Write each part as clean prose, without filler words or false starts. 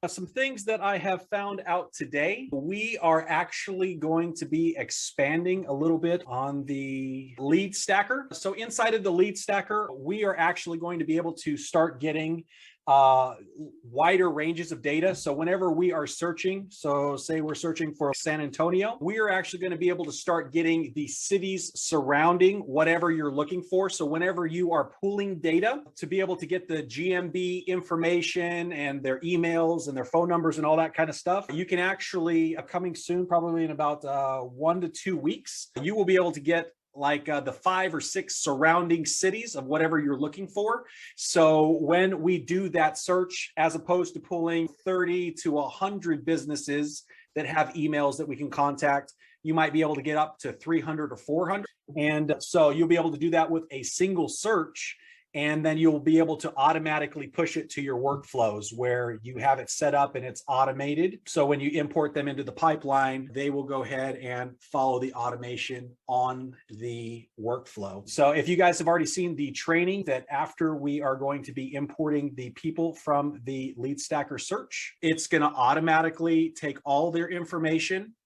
Some things that I have found out today, we are actually going to be expanding a little bit on the lead stacker. So inside of the lead stacker, we are actually going to be able to start getting wider ranges of data. So whenever we are searching, so say we're searching for San Antonio, we are actually going to be able to start getting the cities surrounding whatever you're looking for. So whenever you are pooling data, to be able to get the GMB information and their emails and their phone numbers and all that kind of stuff, you can actually, coming soon, probably in about 1 to 2 weeks, you will be able to get like the 5 or 6 surrounding cities of whatever you're looking for. So when we do that search, as opposed to pulling 30 to 100 businesses that have emails that we can contact, you might be able to get up to 300 or 400. And so you'll be able to do that with a single search. And then you'll be able to automatically push it to your workflows where you have it set up and it's automated. So when you import them into the pipeline, they will go ahead and follow the automation on the workflow. So if you guys have already seen the training, that after we are going to be importing the people from the lead stacker search, it's going to automatically take all their information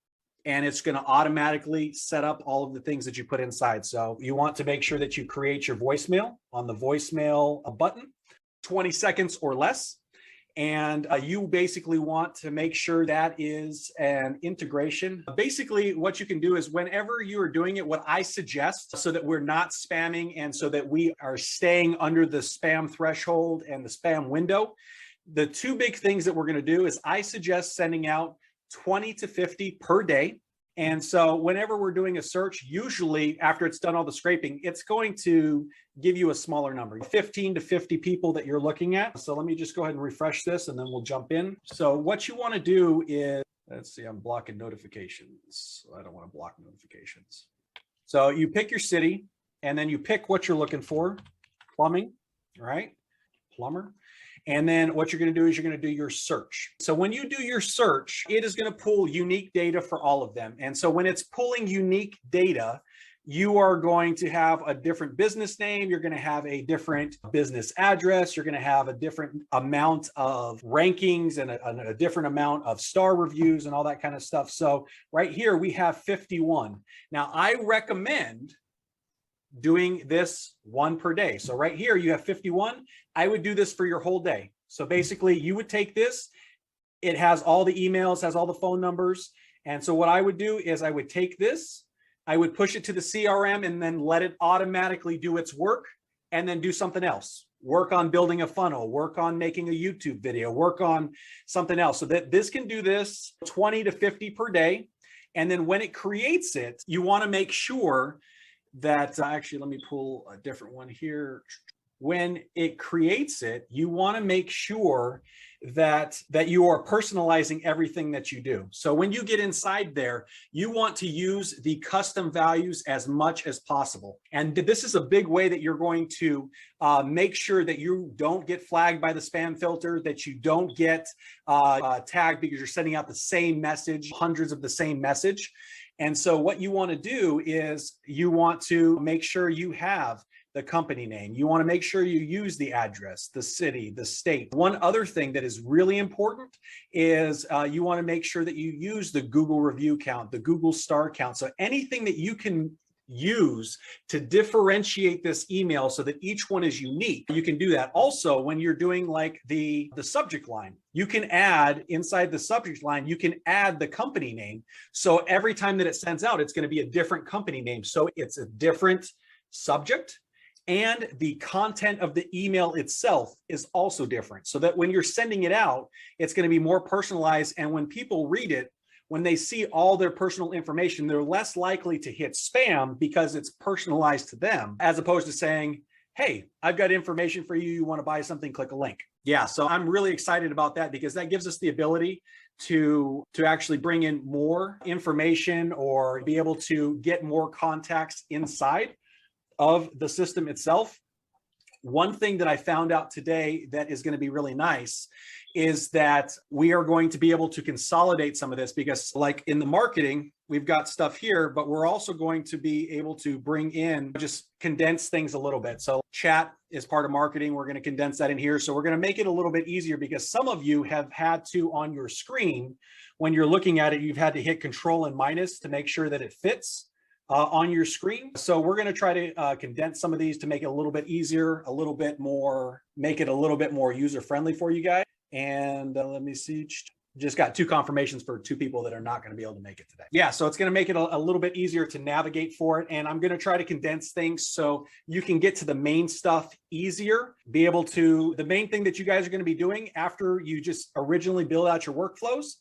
and it's going to automatically set up all of the things that you put inside. So you want to make sure that you create your voicemail on the voicemail button, 20 seconds or less. And you basically want to make sure that is an integration. Basically, what you can do is whenever you are doing it, what I suggest, so that we're not spamming and so that we are staying under the spam threshold and the spam window, the 2 big things that we're going to do is I suggest sending out 20 to 50 per day. And so whenever we're doing a search, usually after it's done all the scraping, it's going to give you a smaller number, 15 to 50 people that you're looking at. So let me just go ahead and refresh this and then we'll jump in. So what you want to do is, let's see, I'm blocking notifications. I don't want to block notifications. So you pick your city and then you pick what you're looking for, plumbing, right? Plumber. And then what you're going to do is you're going to do your search. So when you do your search, it is going to pull unique data for all of them. And so when it's pulling unique data, you are going to have a different business name. You're going to have a different business address. You're going to have a different amount of rankings and a different amount of star reviews and all that kind of stuff. So right here, we have 51. Now, I recommend doing this 1 per day. So right here, you have 51. I would do this for your whole day. So basically you would take this, it has all the emails, has all the phone numbers. And so what I would do is I would take this, I would push it to the CRM and then let it automatically do its work and then do something else. Work on building a funnel, work on making a YouTube video, work on something else. So that this can do this 20 to 50 per day. And then when it creates it, you want to make sure that actually, let me pull a different one here. When it creates it, you want to make sure that you are personalizing everything that you do. So when you get inside there, you want to use the custom values as much as possible. And this is a big way that you're going to make sure that you don't get flagged by the spam filter, that you don't get tagged because you're sending out the same message, hundreds of the same message. And so what you want to do is you want to make sure you have the company name. You want to make sure you use the address, the city, the state. One other thing that is really important is you want to make sure that you use the Google review count, the Google star count. So anything that you can use to differentiate this email so that each one is unique, you can do that. Also, when you're doing like the subject line, you can add inside the subject line, you can add the company name. So every time that it sends out, it's going to be a different company name. So it's a different subject. And the content of the email itself is also different, so that when you're sending it out, it's going to be more personalized. And when people read it, when they see all their personal information, they're less likely to hit spam because it's personalized to them, as opposed to saying, hey, I've got information for you. You want to buy something, click a link. Yeah, so I'm really excited about that because that gives us the ability to actually bring in more information or be able to get more contacts inside of the system itself. One thing that I found out today that is going to be really nice is that we are going to be able to consolidate some of this, because like in the marketing, we've got stuff here, but we're also going to be able to bring in, just condense things a little bit. So chat is part of marketing. We're going to condense that in here. So we're going to make it a little bit easier because some of you have had to, on your screen, when you're looking at it, you've had to hit Control and minus to make sure that it fits on your screen. So we're going to try to condense some of these to make it a little bit easier, a little bit more, make it a little bit more user-friendly for you guys. And let me see. Just got 2 confirmations for 2 people that are not going to be able to make it today. Yeah, so it's going to make it a little bit easier to navigate for it. And I'm going to try to condense things so you can get to the main stuff easier, be able to, the main thing that you guys are going to be doing after you just originally build out your workflows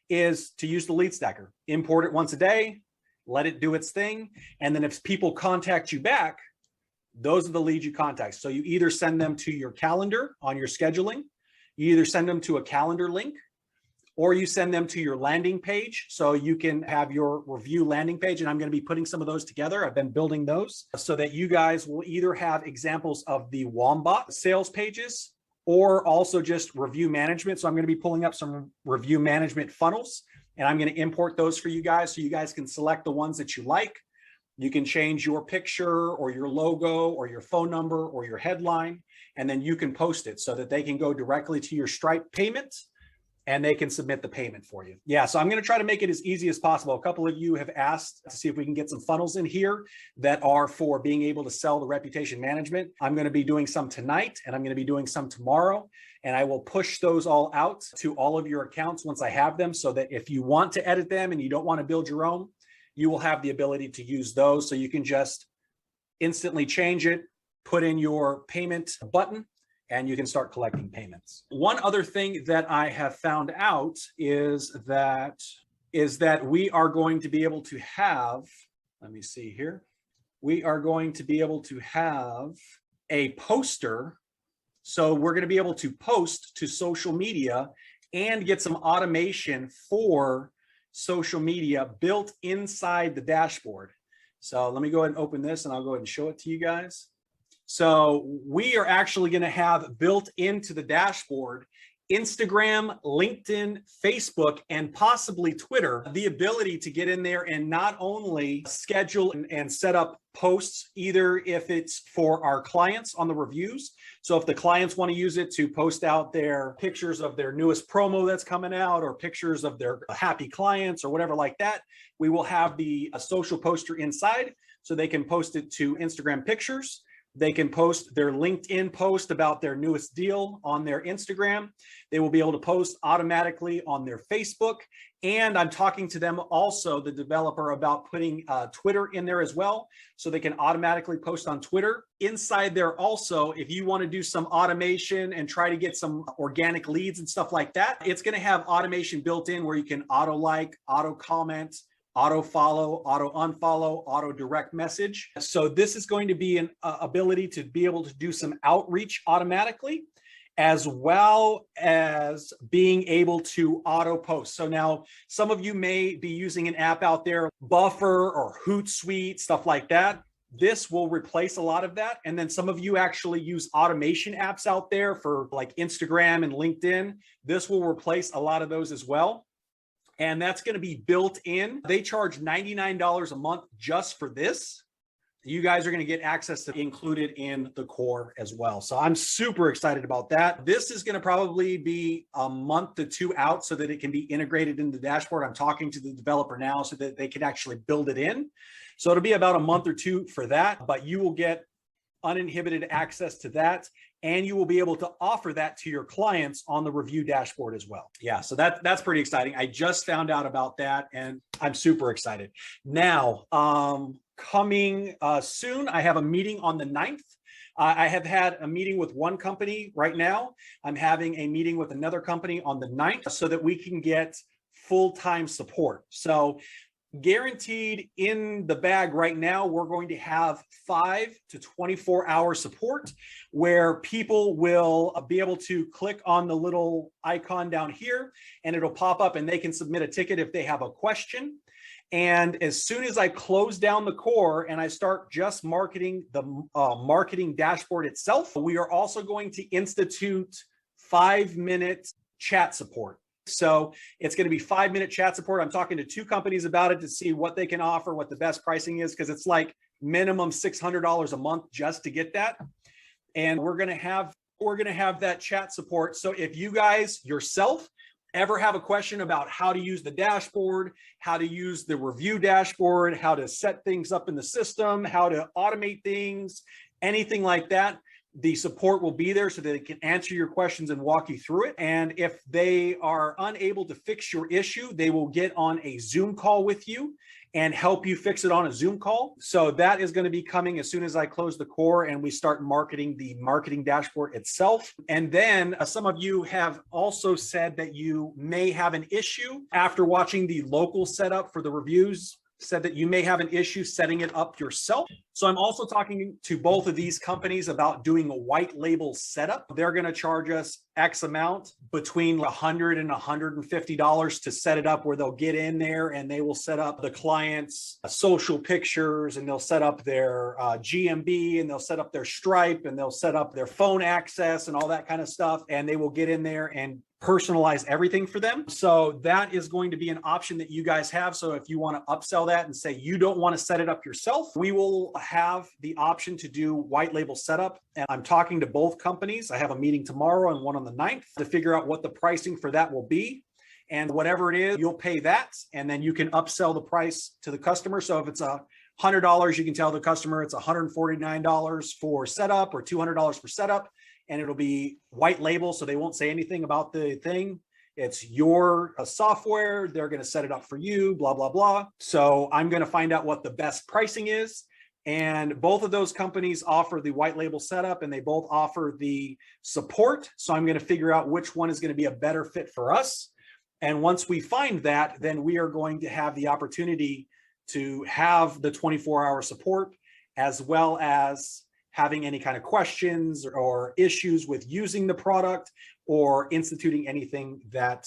is to use the lead stacker. Import it once a day, let it do its thing. And then if people contact you back, those are the leads you contact. So you either send them to your calendar on your scheduling, you either send them to a calendar link, or you send them to your landing page. So you can have your review landing page. And I'm going to be putting some of those together. I've been building those so that you guys will either have examples of the Wombat sales pages or also just review management. So I'm going to be pulling up some review management funnels and I'm going to import those for you guys so you guys can select the ones that you like. You can change your picture or your logo or your phone number or your headline, and then you can post it so that they can go directly to your Stripe payment and they can submit the payment for you. Yeah, so I'm going to try to make it as easy as possible. A couple of you have asked to see if we can get some funnels in here that are for being able to sell the reputation management. I'm going to be doing some tonight and I'm going to be doing some tomorrow. And I will push those all out to all of your accounts once I have them so that if you want to edit them and you don't want to build your own, you will have the ability to use those. So you can just instantly change it, put in your payment button, and you can start collecting payments. One other thing that I have found out is that we are going to be able to have, let me see here. We are going to be able to have a poster. So we're going to be able to post to social media and get some automation for social media built inside the dashboard. So let me go ahead and open this and I'll go ahead and show it to you guys. So we are actually going to have built into the dashboard Instagram, LinkedIn, Facebook, and possibly Twitter, the ability to get in there and not only schedule and set up posts, either if it's for our clients on the reviews. So if the clients want to use it to post out their pictures of their newest promo that's coming out or pictures of their happy clients or whatever like that, we will have the social poster inside so they can post it to Instagram pictures. They can post their LinkedIn post about their newest deal on their Instagram. They will be able to post automatically on their Facebook. And I'm talking to them also, the developer, about putting Twitter in there as well. So they can automatically post on Twitter. Inside there also, if you want to do some automation and try to get some organic leads and stuff like that, it's going to have automation built in where you can auto like, auto comment, auto follow, auto unfollow, auto direct message. So this is going to be an ability to be able to do some outreach automatically, as well as being able to auto post. So now some of you may be using an app out there, Buffer or Hootsuite, stuff like that. This will replace a lot of that. And then some of you actually use automation apps out there for like Instagram and LinkedIn. This will replace a lot of those as well. And that's going to be built in. They charge $99 a month just for this. You guys are going to get access to included in the core as well. So I'm super excited about that. This is going to probably be a month to 2 out so that it can be integrated in the dashboard. I'm talking to the developer now so that they can actually build it in. So it'll be about a month or 2 for that, but you will get uninhibited access to that. And you will be able to offer that to your clients on the review dashboard as well. Yeah, so that's pretty exciting. I just found out about that and I'm super excited. Now, coming soon, I have a meeting on the 9th. I have had a meeting with one company right now. I'm having a meeting with another company on the 9th so that we can get full-time support. So guaranteed in the bag right now, we're going to have 5 to 24-hour support where people will be able to click on the little icon down here and it'll pop up and they can submit a ticket if they have a question. And as soon as I close down the core and I start just marketing the marketing dashboard itself, we are also going to institute 5-minute chat support. So it's going to be 5-minute chat support. I'm talking to 2 companies about it to see what they can offer, what the best pricing is, because it's like minimum $600 a month just to get that. and we're going to have that chat support. So if you guys yourself ever have a question about how to use the dashboard, how to use the review dashboard, how to set things up in the system, how to automate things, anything like that, the support will be there so that it can answer your questions and walk you through it. And if they are unable to fix your issue, they will get on a Zoom call with you and help you fix it on a Zoom call. So that is going to be coming as soon as I close the core and we start marketing the marketing dashboard itself. And then some of you have also said that you may have an issue after watching the local setup for the reviews, said that you may have an issue setting it up yourself. So I'm also talking to both of these companies about doing a white label setup. They're going to charge us X amount, between $100 and $150 to set it up, where they'll get in there and they will set up the client's social pictures, and they'll set up their GMB, and they'll set up their Stripe, and they'll set up their phone access and all that kind of stuff. And they will get in there and personalize everything for them. So that is going to be an option that you guys have. So if you want to upsell that and say you don't want to set it up yourself, we will have the option to do white label setup. And I'm talking to both companies. I have a meeting tomorrow and one on the 9th to figure out what the pricing for that will be. And whatever it is, you'll pay that, and then you can upsell the price to the customer. So if it's $100, you can tell the customer it's $149 for setup or $200 for setup. And it'll be white label, so they won't say anything about the thing. It's your software. They're going to set it up for you, blah, blah, blah. So I'm going to find out what the best pricing is. And both of those companies offer the white label setup, and they both offer the support. So I'm going to figure out which one is going to be a better fit for us. And once we find that, then we are going to have the opportunity to have the 24-hour support, as well as having any kind of questions or issues with using the product or instituting anything that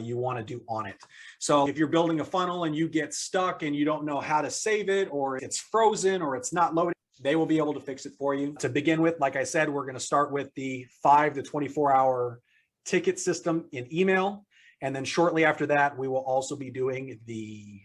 you want to do on it. So if you're building a funnel and you get stuck and you don't know how to save it, or it's frozen or it's not loading, they will be able to fix it for you. To begin with, like I said, we're going to start with the 5 to 24-hour ticket system in email. And then shortly after that, we will also be doing the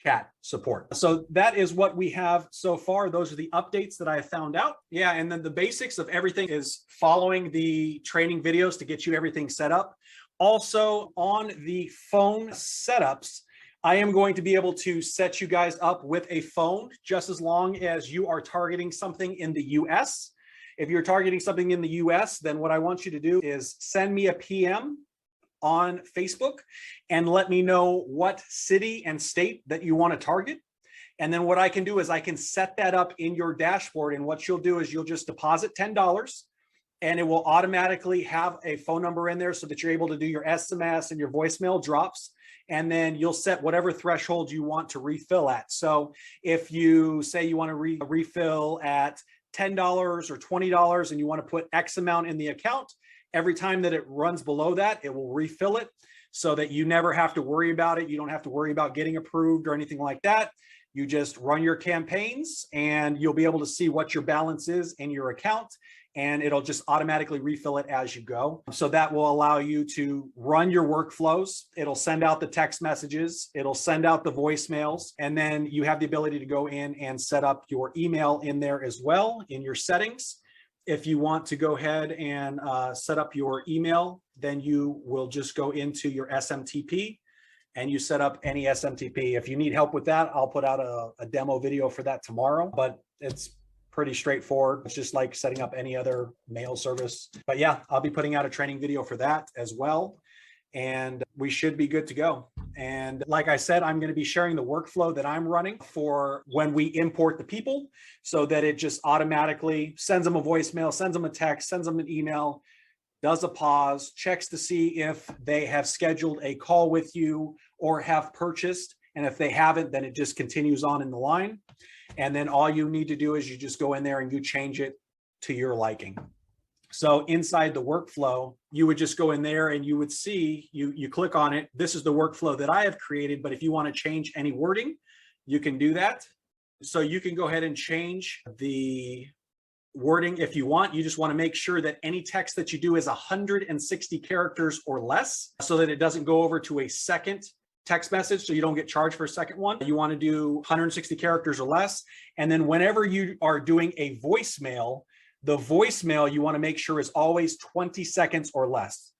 chat support. So that is what we have so far. Those are the updates that I have found out. Yeah, and then the basics of everything is following the training videos to get you everything set up. Also, on the phone setups, I am going to be able to set you guys up with a phone, just as long as you are targeting something in the US. If you're targeting something in the US, then what I want you to do is send me a PM on Facebook and let me know what city and state that you want to target. And then what I can do is I can set that up in your dashboard. And what you'll do is you'll just deposit $10, and it will automatically have a phone number in there so that you're able to do your SMS and your voicemail drops. And then you'll set whatever threshold you want to refill at. So if you say you want to refill at $10 or $20 and you want to put X amount in the account, every time that it runs below that, it will refill it so that you never have to worry about it. You don't have to worry about getting approved or anything like that. You just run your campaigns and you'll be able to see what your balance is in your account, and it'll just automatically refill it as you go. So that will allow you to run your workflows. It'll send out the text messages. It'll send out the voicemails. And then you have the ability to go in and set up your email in there as well in your settings. If you want to go ahead and set up your email, then you will just go into your SMTP and you set up any SMTP. If you need help with that, I'll put out a demo video for that tomorrow, but it's pretty straightforward. It's just like setting up any other mail service. But yeah, I'll be putting out a training video for that as well. And we should be good to go. And like I said, I'm going to be sharing the workflow that I'm running for when we import the people, so that it just automatically sends them a voicemail, sends them a text, sends them an email, does a pause, checks to see if they have scheduled a call with you or have purchased. And if they haven't, then it just continues on in the line. And then all you need to do is you just go in there and you change it to your liking. So inside the workflow, you would just go in there and you would see, you click on it. This is the workflow that I have created, but if you want to change any wording, you can do that. So you can go ahead and change the wording if you want. You just want to make sure that any text that you do is 160 characters or less, so that it doesn't go over to a second text message, so you don't get charged for a second one. You want to do 160 characters or less. And then whenever you are doing a voicemail, The voicemail you want to make sure is always 20 seconds or less.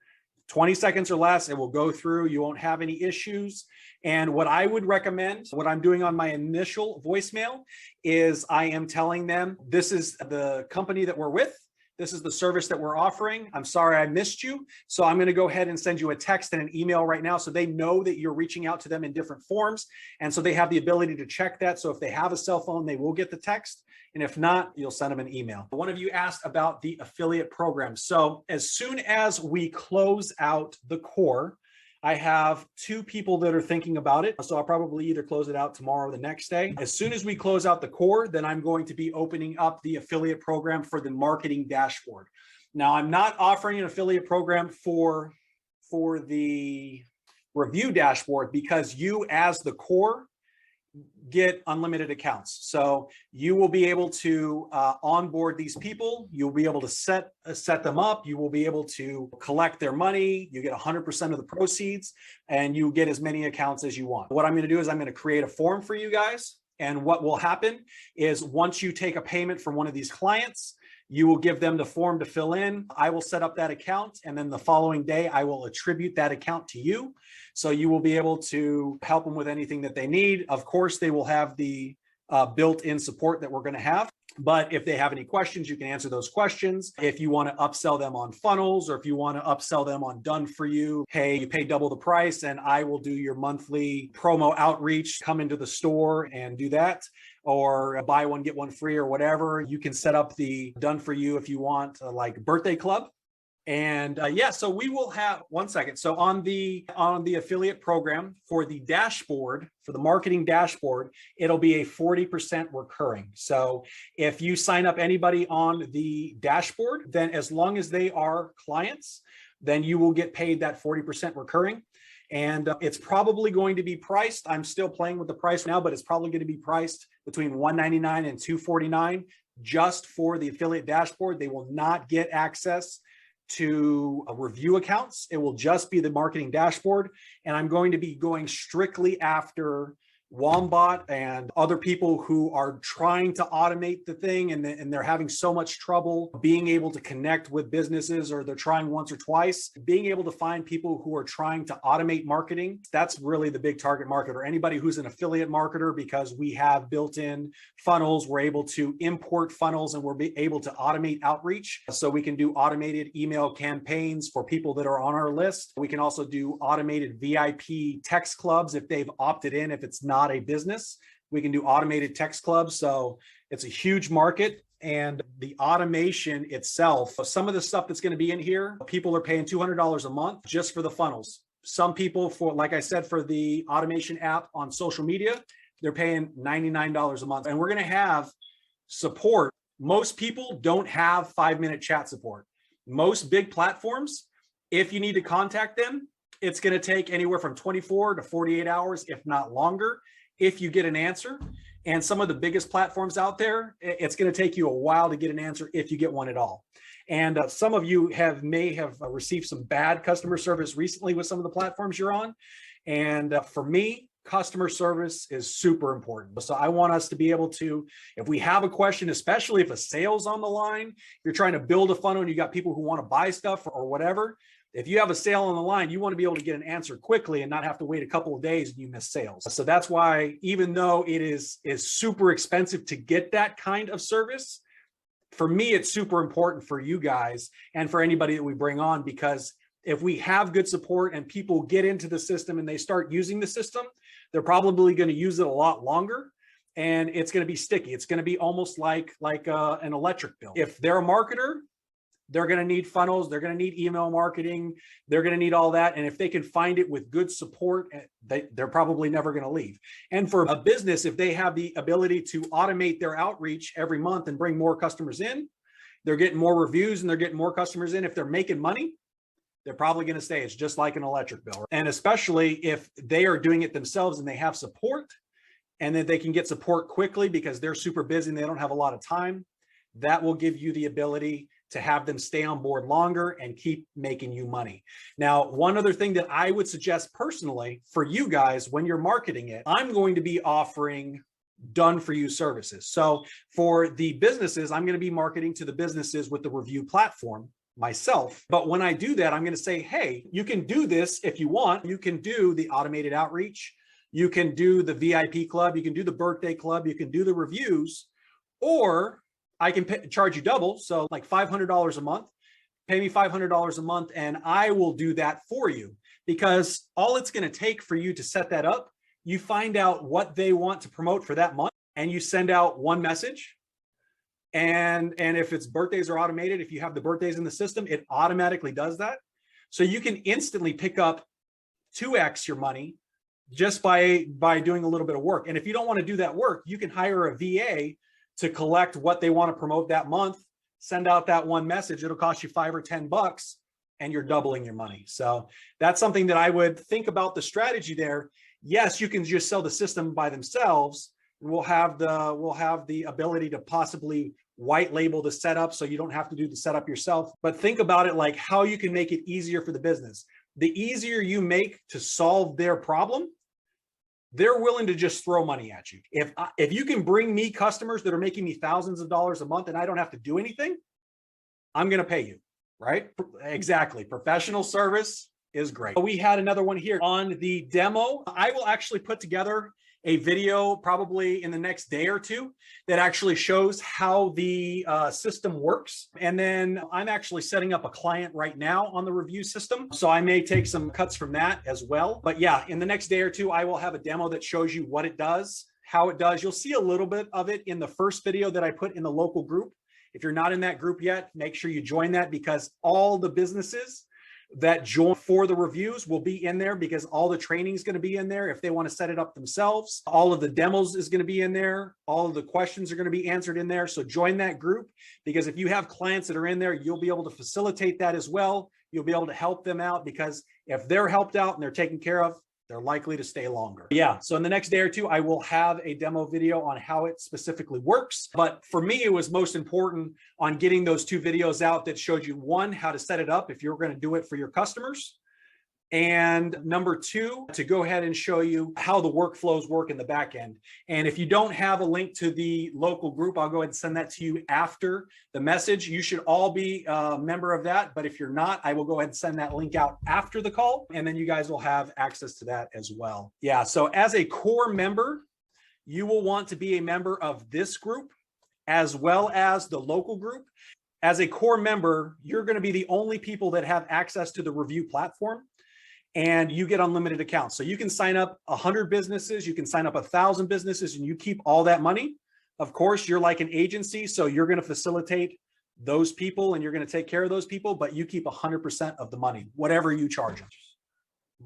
20 seconds or less, it will go through. You won't have any issues. And what I would recommend, what I'm doing on my initial voicemail is I am telling them, this is the company that we're with. This is the service that we're offering. I'm sorry I missed you. So I'm going to go ahead and send you a text and an email right now so they know that you're reaching out to them in different forms. And so they have the ability to check that. So if they have a cell phone, they will get the text. And if not, you'll send them an email. One of you asked about the affiliate program. So as soon as we close out the core, I have 2 people that are thinking about it. So I'll probably either close it out tomorrow or the next day. As soon as we close out the core, then I'm going to be opening up the affiliate program for the marketing dashboard. Now, I'm not offering an affiliate program for the review dashboard because you as the core get unlimited accounts. So you will be able to onboard these people. You'll be able to set them up. You will be able to collect their money. You get 100% of the proceeds and you get as many accounts as you want. What I'm going to do is I'm going to create a form for you guys. And what will happen is once you take a payment from one of these clients, you will give them the form to fill in. I will set up that account. And then the following day, I will attribute that account to you. So you will be able to help them with anything that they need. Of course, they will have the built-in support that we're going to have. But if they have any questions, you can answer those questions. If you want to upsell them on funnels, or if you want to upsell them on done for you, hey, you pay double the price and I will do your monthly promo outreach, come into the store and do that, or buy one, get one free or whatever. You can set up the done for you if you want, like birthday club. And yeah, so we will have, one second. So on the affiliate program for the dashboard, for the marketing dashboard, it'll be a 40% recurring. So if you sign up anybody on the dashboard, then as long as they are clients, then you will get paid that 40% recurring. And it's probably going to be priced. I'm still playing with the price now, but it's probably going to be priced between $199 and $249 just for the affiliate dashboard. They will not get access to review accounts. It will just be the marketing dashboard. And I'm going to be going strictly after Wombat and other people who are trying to automate the thing and they're having so much trouble being able to connect with businesses, or they're trying once or twice. Being able to find people who are trying to automate marketing, that's really the big target market, or anybody who's an affiliate marketer, because we have built-in funnels. We're able to import funnels and we're able to automate outreach. So we can do automated email campaigns for people that are on our list. We can also do automated VIP text clubs if they've opted in. If it's not a business, we can do automated text clubs. So it's a huge market. And the automation itself, some of the stuff that's going to be in here, people are paying $200 a month just for the funnels. Some people, for, like I said, for the automation app on social media, they're paying $99 a month. And we're going to have support. Most people don't have 5-minute chat support. Most big platforms, if you need to contact them, it's going to take anywhere from 24 to 48 hours, if not longer, if you get an answer. And some of the biggest platforms out there, it's going to take you a while to get an answer if you get one at all. And some of you may have received some bad customer service recently with some of the platforms you're on. And for me, customer service is super important. So I want us to be able to, if we have a question, especially if a sale's on the line, you're trying to build a funnel and you got people who want to buy stuff or whatever. If you have a sale on the line, you want to be able to get an answer quickly and not have to wait a couple of days and you miss sales. So that's why, even though it is super expensive to get that kind of service, for me, it's super important for you guys and for anybody that we bring on, because if we have good support and people get into the system and they start using the system, they're probably going to use it a lot longer. And it's going to be sticky. It's going to be almost like an electric bill. If they're a marketer, they're going to need funnels. They're going to need email marketing. They're going to need all that. And if they can find it with good support, they're probably never going to leave. And for a business, if they have the ability to automate their outreach every month and bring more customers in, they're getting more reviews and they're getting more customers in. If they're making money, they're probably going to stay. It's just like an electric bill. And especially if they are doing it themselves and they have support, and then they can get support quickly because they're super busy and they don't have a lot of time, that will give you the ability to have them stay on board longer and keep making you money. Now, one other thing that I would suggest personally for you guys when you're marketing it, I'm going to be offering done for you services. So for the businesses, I'm going to be marketing to the businesses with the review platform myself. But when I do that, I'm going to say, hey, you can do this if you want. You can do the automated outreach. You can do the VIP club. You can do the birthday club. You can do the reviews, or I can charge you double. So like $500 a month, pay me $500 a month, and I will do that for you. Because all it's going to take for you to set that up, you find out what they want to promote for that month, and you send out one message. And if it's birthdays are automated, if you have the birthdays in the system, it automatically does that. So you can instantly pick up 2x your money just by doing a little bit of work. And if you don't want to do that work, you can hire a VA to collect what they want to promote that month, send out that one message. It'll cost you $5 or $10, and you're doubling your money. So that's something that I would think about the strategy there. Yes, you can just sell the system by themselves. We'll have the ability to possibly white label the setup, so you don't have to do the setup yourself. But think about it like how you can make it easier for the business. The easier you make to solve their problem, they're willing to just throw money at you. If you can bring me customers that are making me thousands of dollars a month and I don't have to do anything, I'm going to pay you, right? Exactly. Professional service is great. We had another one here on the demo. I will actually put together a video probably in the next day or two that actually shows how the system works. And then I'm actually setting up a client right now on the review system. So I may take some cuts from that as well. But yeah, in the next day or two, I will have a demo that shows you what it does, how it does. You'll see a little bit of it in the first video that I put in the local group. If you're not in that group yet, make sure you join that, because all the businesses that join for the reviews will be in there, because all the training is going to be in there. If they want to set it up themselves, all of the demos is going to be in there. All of the questions are going to be answered in there. So join that group, because if you have clients that are in there, you'll be able to facilitate that as well. You'll be able to help them out, because if they're helped out and they're taken care of, they're likely to stay longer. Yeah, so in the next day or two, I will have a demo video on how it specifically works. But for me, it was most important on getting those two videos out that showed you, one, how to set it up if you're going to do it for your customers. And number two, to go ahead and show you how the workflows work in the back end. And if you don't have a link to the local group, I'll go ahead and send that to you after the message. You should all be a member of that. But if you're not, I will go ahead and send that link out after the call. And then you guys will have access to that as well. Yeah, so as a core member, you will want to be a member of this group as well as the local group. As a core member, you're going to be the only people that have access to the review platform. And you get unlimited accounts. So you can sign up 100 businesses, you can sign up 1,000 businesses, and you keep all that money. Of course, you're like an agency, so you're going to facilitate those people and you're going to take care of those people, but you keep 100% of the money, whatever you charge them.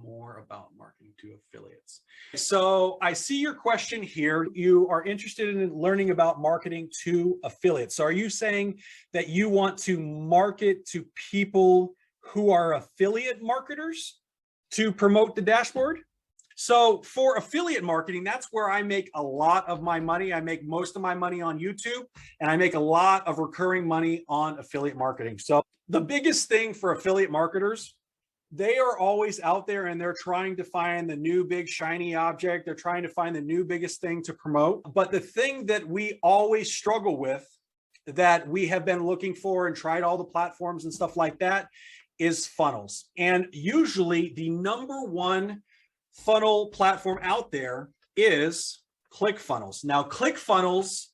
More about marketing to affiliates. So I see your question here. You are interested in learning about marketing to affiliates. So are you saying that you want to market to people who are affiliate marketers to promote the dashboard? So for affiliate marketing, that's where I make a lot of my money. I make most of my money on YouTube, and I make a lot of recurring money on affiliate marketing. So the biggest thing for affiliate marketers, they are always out there and they're trying to find the new big shiny object. They're trying to find the new biggest thing to promote. But the thing that we always struggle with, that we have been looking for and tried all the platforms and stuff like that, is funnels. And usually the number one funnel platform out there is ClickFunnels. Now, ClickFunnels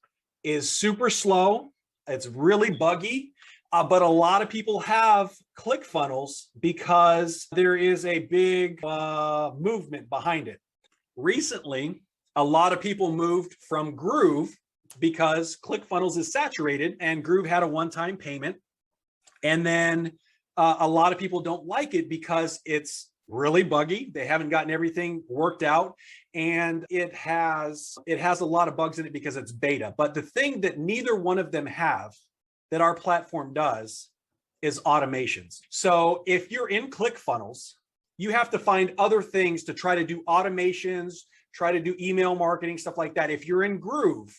is super slow. It's really buggy, but a lot of people have ClickFunnels because there is a big movement behind it. Recently, a lot of people moved from Groove because ClickFunnels is saturated, and Groove had a one-time payment. And then a lot of people don't like it because it's really buggy. They haven't gotten everything worked out, and it has a lot of bugs in it because it's beta. But the thing that neither one of them have that our platform does is automations. So if you're in ClickFunnels, you have to find other things to try to do automations, try to do email marketing, stuff like that. If you're in Groove,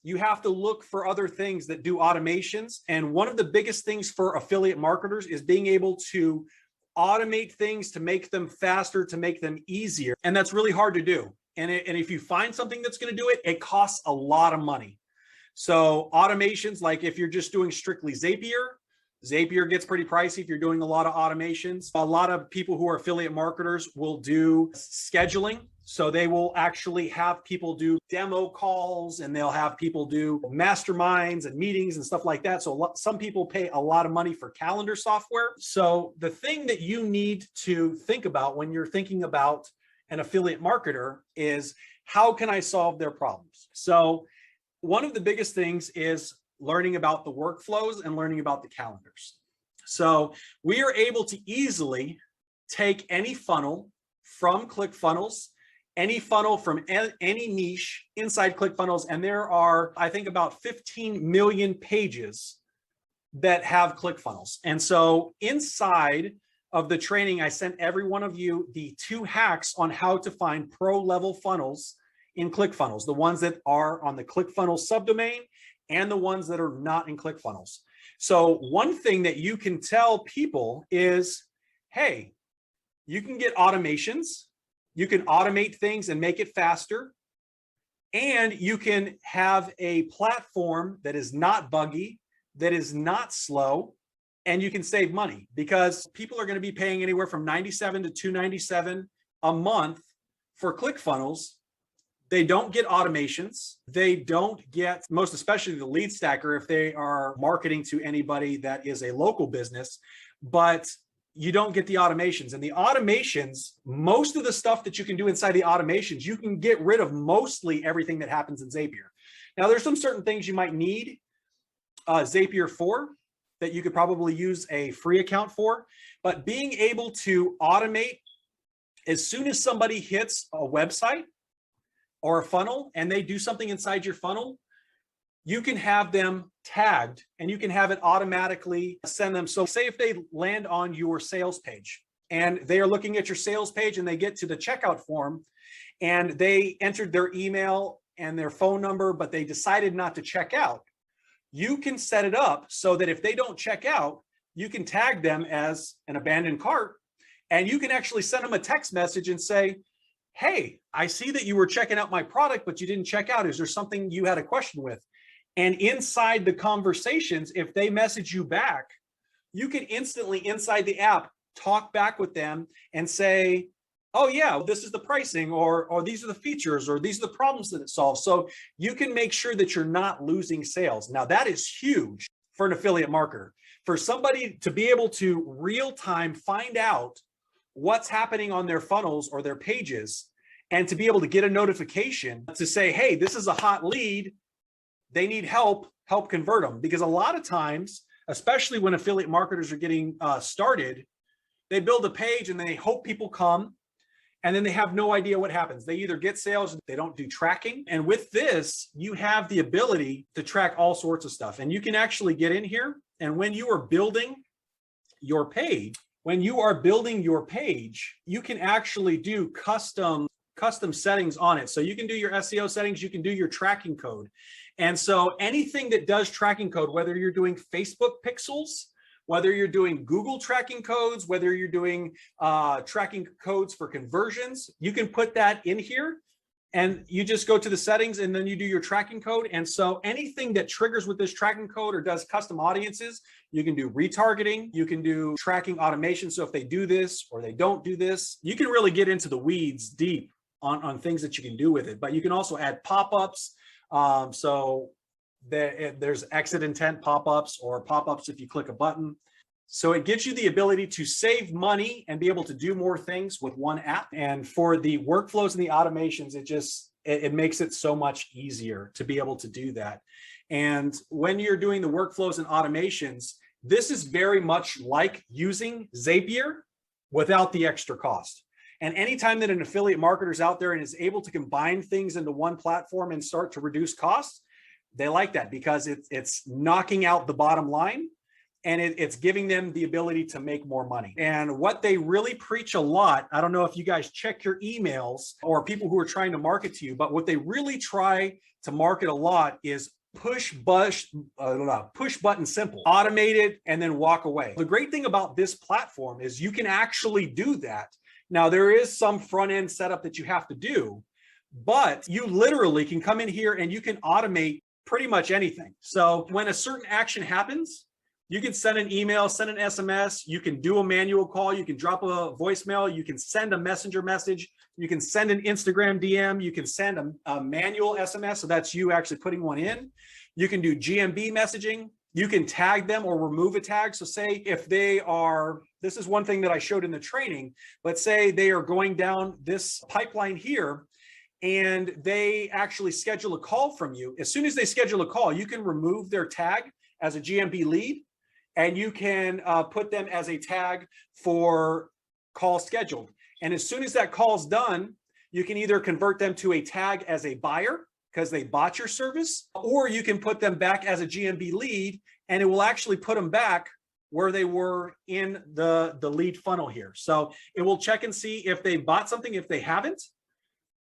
you have to look for other things that do automations. And one of the biggest things for affiliate marketers is being able to automate things to make them faster, to make them easier. And that's really hard to do. And if you find something that's going to do it, it costs a lot of money. So automations, like if you're just doing strictly Zapier gets pretty pricey if you're doing a lot of automations. A lot of people who are affiliate marketers will do scheduling. So they will actually have people do demo calls, and they'll have people do masterminds and meetings and stuff like that. So some people pay a lot of money for calendar software. So the thing that you need to think about when you're thinking about an affiliate marketer is, how can I solve their problems? So one of the biggest things is learning about the workflows and learning about the calendars. So we are able to easily take any funnel from ClickFunnels, any funnel from any niche inside ClickFunnels, and there are, I think, about 15 million pages that have ClickFunnels. And so inside of the training, I sent every one of you the 2 hacks on how to find pro level funnels in ClickFunnels, the ones that are on the ClickFunnels subdomain and the ones that are not in ClickFunnels. So one thing that you can tell people is, hey, you can get automations, you can automate things and make it faster, and you can have a platform that is not buggy, that is not slow, and you can save money, because people are going to be paying anywhere from $97 to $297 a month for ClickFunnels. They don't get automations. They don't get, most especially the lead stacker, if they are marketing to anybody that is a local business, but you don't get the automations. And the automations, most of the stuff that you can do inside the automations, you can get rid of mostly everything that happens in Zapier. Now, there's some certain things you might need Zapier for that you could probably use a free account for, but being able to automate as soon as somebody hits a website or a funnel and they do something inside your funnel, you can have them tagged and you can have it automatically send them. So say if they land on your sales page and they are looking at your sales page and they get to the checkout form and they entered their email and their phone number, but they decided not to check out, you can set it up so that if they don't check out, you can tag them as an abandoned cart, and you can actually send them a text message and say, hey, I see that you were checking out my product, but you didn't check out. Is there something you had a question with? And inside the conversations, if they message you back, you can instantly inside the app talk back with them and say, oh yeah, this is the pricing, or these are the features, or these are the problems that it solves. So you can make sure that you're not losing sales. Now that is huge for an affiliate marketer, for somebody to be able to real time find out what's happening on their funnels or their pages, and to be able to get a notification to say, hey, this is a hot lead, they need help convert them. Because a lot of times, especially when affiliate marketers are getting started, they build a page and they hope people come, and then they have no idea what happens. They either get sales, they don't do tracking. And with this, you have the ability to track all sorts of stuff. And you can actually get in here, and when you are building your page, you can actually do custom settings on it. So you can do your SEO settings, you can do your tracking code. And so anything that does tracking code, whether you're doing Facebook pixels, whether you're doing Google tracking codes, whether you're doing tracking codes for conversions, you can put that in here, and you just go to the settings and then you do your tracking code. And so anything that triggers with this tracking code or does custom audiences, you can do retargeting, you can do tracking automation. So if they do this or they don't do this, you can really get into the weeds deep on things that you can do with it. But you can also add pop-ups. So there's exit intent pop-ups, or pop-ups if you click a button. So it gives you the ability to save money and be able to do more things with one app. And for the workflows and the automations, it makes it so much easier to be able to do that. And when you're doing the workflows and automations, this is very much like using Zapier without the extra cost. And anytime that an affiliate marketer is out there and is able to combine things into one platform and start to reduce costs, they like that, because it's knocking out the bottom line, and it's giving them the ability to make more money. And what they really preach a lot, I don't know if you guys check your emails or people who are trying to market to you, but what they really try to market a lot is push button simple, automate it, and then walk away. The great thing about this platform is you can actually do that. Now, there is some front end setup that you have to do, but you literally can come in here and you can automate pretty much anything. So when a certain action happens, you can send an email, send an SMS, you can do a manual call, you can drop a voicemail, you can send a messenger message, you can send an Instagram DM, you can send a manual SMS, so that's you actually putting one in. You can do GMB messaging, you can tag them or remove a tag. So say if they are, this is one thing that I showed in the training, but say they are going down this pipeline here, and they actually schedule a call from you. As soon as they schedule a call, you can remove their tag as a GMB lead, and you can put them as a tag for call scheduled. And as soon as that call's done, you can either convert them to a tag as a buyer because they bought your service, or you can put them back as a GMB lead, and it will actually put them back where they were in the lead funnel here. So it will check and see if they bought something. If they haven't,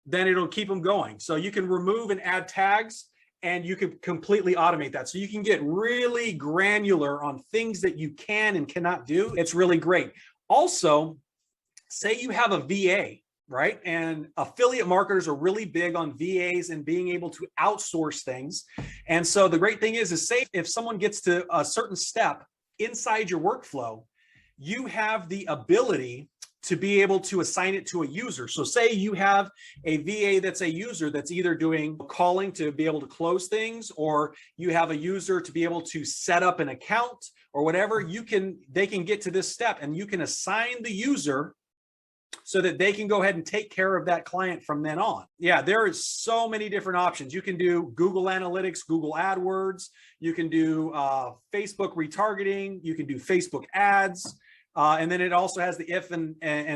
then it'll keep them going. So you can remove and add tags, and you can completely automate that. So you can get really granular on things that you can and cannot do. It's really great. Also, say you have a VA, right? And affiliate marketers are really big on VAs and being able to outsource things. And so the great thing is say if someone gets to a certain step inside your workflow, you have the ability to be able to assign it to a user. So say you have a VA that's a user that's either doing calling to be able to close things, or you have a user to be able to set up an account or whatever, they can get to this step, and you can assign the user so that they can go ahead and take care of that client from then on. Yeah, there is so many different options. You can do Google Analytics, Google AdWords, you can do Facebook retargeting, you can do Facebook ads. And then it also has the if and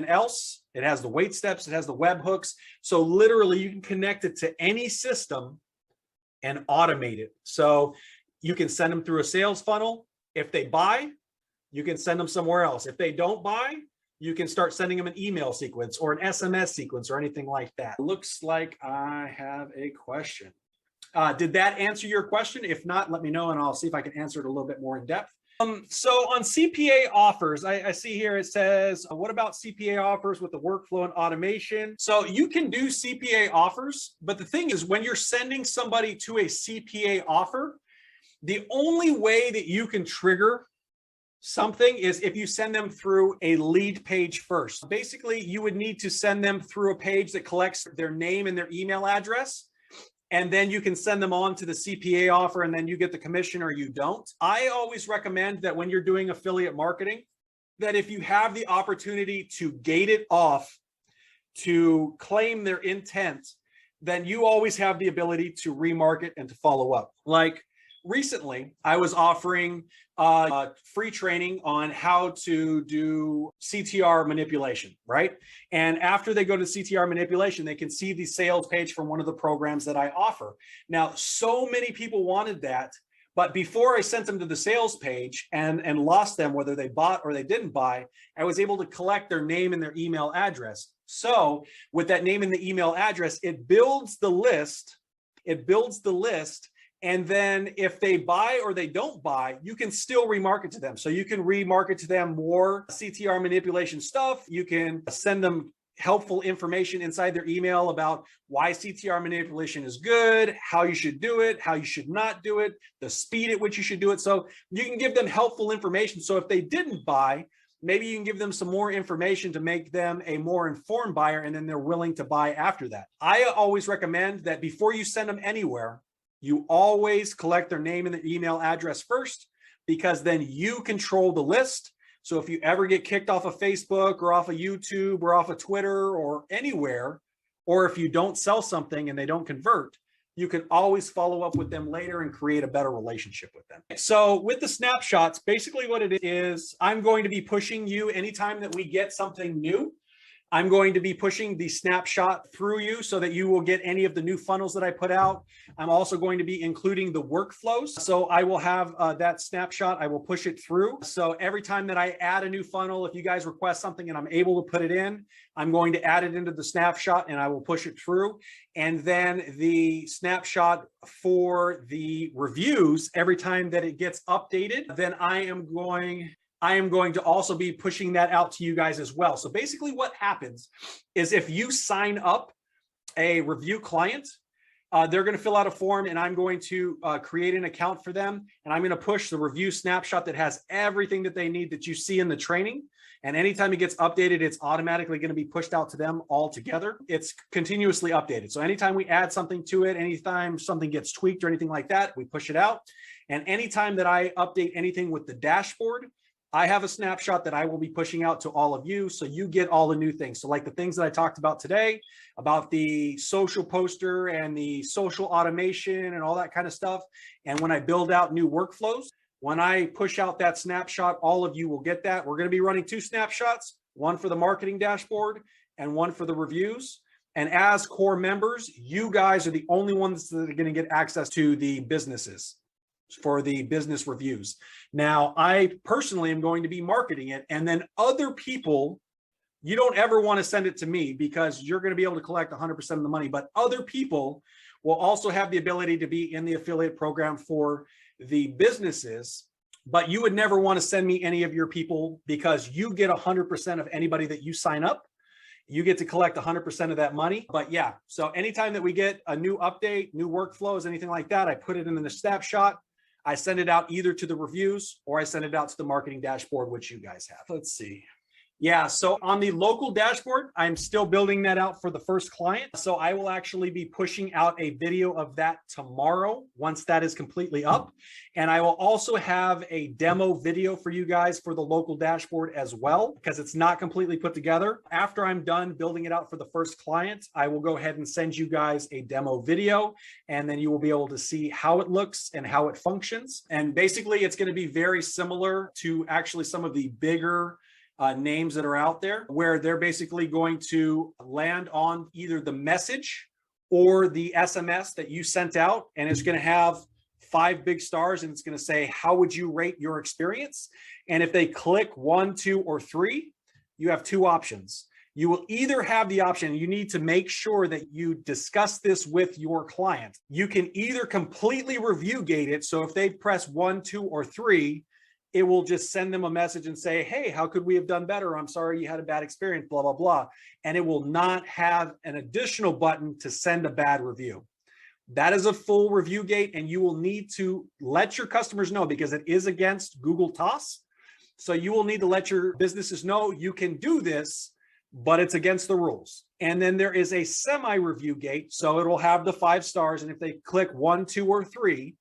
else. It has the wait steps. It has the webhooks. So literally you can connect it to any system and automate it. So you can send them through a sales funnel. If they buy, you can send them somewhere else. If they don't buy, you can start sending them an email sequence or an SMS sequence or anything like that. Looks like I have a question. Did that answer your question? If not, let me know and I'll see if I can answer it a little bit more in depth. So on CPA offers, I see here it says, what about CPA offers with the workflow and automation? So you can do CPA offers, but the thing is when you're sending somebody to a CPA offer, the only way that you can trigger something is if you send them through a lead page first. Basically, you would need to send them through a page that collects their name and their email address. And then you can send them on to the CPA offer, and then you get the commission or you don't. I always recommend that when you're doing affiliate marketing, that if you have the opportunity to gate it off, to claim their intent, then you always have the ability to remarket and to follow up. Like recently, I was offering free training on how to do CTR manipulation, right? And after they go to CTR manipulation, they can see the sales page from one of the programs that I offer. Now, so many people wanted that, but before I sent them to the sales page and lost them, whether they bought or they didn't buy, I was able to collect their name and their email address. So with that name and the email address, it builds the list. And then if they buy or they don't buy, you can still remarket to them. So you can remarket to them more CTR manipulation stuff. You can send them helpful information inside their email about why CTR manipulation is good, how you should do it, how you should not do it, the speed at which you should do it. So you can give them helpful information. So if they didn't buy, maybe you can give them some more information to make them a more informed buyer, and then they're willing to buy after that. I always recommend that before you send them anywhere, you always collect their name and their email address first, because then you control the list. So if you ever get kicked off of Facebook or off of YouTube or off of Twitter or anywhere, or if you don't sell something and they don't convert, you can always follow up with them later and create a better relationship with them. So with the snapshots, basically what it is, I'm going to be pushing you anytime that we get something new. I'm going to be pushing the snapshot through you so that you will get any of the new funnels that I put out. I'm also going to be including the workflows. So I will have that snapshot. I will push it through. So every time that I add a new funnel, if you guys request something and I'm able to put it in, I'm going to add it into the snapshot and I will push it through. And then the snapshot for the reviews, every time that it gets updated, then I am going to also be pushing that out to you guys as well. So basically what happens is if you sign up a review client. They're going to fill out a form, and I'm going to create an account for them. And I'm going to push the review snapshot that has everything that they need that you see in the training. And anytime it gets updated, it's automatically going to be pushed out to them all together. It's continuously updated. So anytime we add something to it, anytime something gets tweaked or anything like that, we push it out. And anytime that I update anything with the dashboard, I have a snapshot that I will be pushing out to all of you. So you get all the new things. So like the things that I talked about today, about the social poster and the social automation and all that kind of stuff. And when I build out new workflows, when I push out that snapshot, all of you will get that. We're going to be running 2 snapshots, one for the marketing dashboard and one for the reviews. And as core members, you guys are the only ones that are going to get access to the businesses for the business reviews. Now, I personally am going to be marketing it, and then other people, you don't ever want to send it to me because you're going to be able to collect 100% of the money, but other people will also have the ability to be in the affiliate program for the businesses. But you would never want to send me any of your people because you get 100% of anybody that you sign up. You get to collect 100% of that money. But yeah, so anytime that we get a new update, new workflows, anything like that, I put it in the snapshot. I send it out either to the reviews or I send it out to the marketing dashboard, which you guys have. Let's see. Yeah, so on the local dashboard, I'm still building that out for the first client. So I will actually be pushing out a video of that tomorrow once that is completely up. And I will also have a demo video for you guys for the local dashboard as well, because it's not completely put together. After I'm done building it out for the first client, I will go ahead and send you guys a demo video, and then you will be able to see how it looks and how it functions. And basically, it's going to be very similar to actually some of the bigger names that are out there, where they're basically going to land on either the message or the SMS that you sent out, and it's going to have 5 big stars, and it's going to say, how would you rate your experience? And if they click 1, 2, or 3, you have 2 options. You will either have the option, you need to make sure that you discuss this with your client. You can either completely review gate it. So if they press 1, 2, or 3, it will just send them a message and say, hey, how could we have done better? I'm sorry you had a bad experience, blah, blah, blah. And it will not have an additional button to send a bad review. That is a full review gate, and you will need to let your customers know because it is against Google TOS. So you will need to let your businesses know you can do this, but it's against the rules. And then there is a semi-review gate. So it will have the 5 stars. And if they click 1, 2, or 3,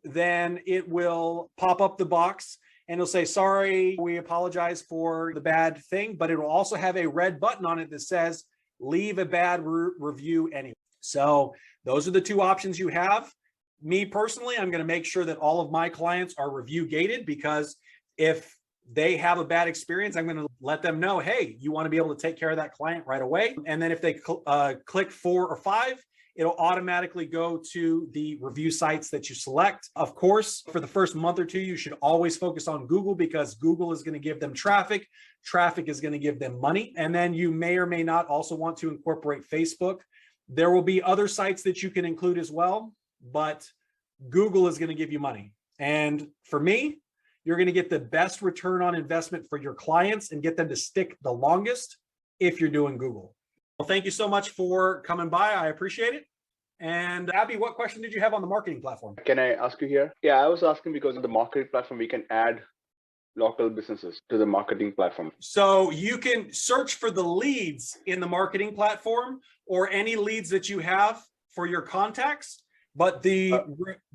then it will pop up the box and it'll say, sorry, we apologize for the bad thing, but it will also have a red button on it that says, leave a bad review anyway. So those are the 2 options you have. Me personally, I'm going to make sure that all of my clients are review gated, because if they have a bad experience, I'm going to let them know, hey, you want to be able to take care of that client right away. And then if they click 4 or 5, it'll automatically go to the review sites that you select. Of course, for the first month or 2, you should always focus on Google, because Google is going to give them traffic. Traffic is going to give them money. And then you may or may not also want to incorporate Facebook. There will be other sites that you can include as well, but Google is going to give you money. And for me, you're going to get the best return on investment for your clients and get them to stick the longest if you're doing Google. Well, thank you so much for coming by. I appreciate it. And Abby, what question did you have on the marketing platform? Can I ask you here? Yeah, I was asking because on the marketing platform, we can add local businesses to the marketing platform. So you can search for the leads in the marketing platform or any leads that you have for your contacts. But the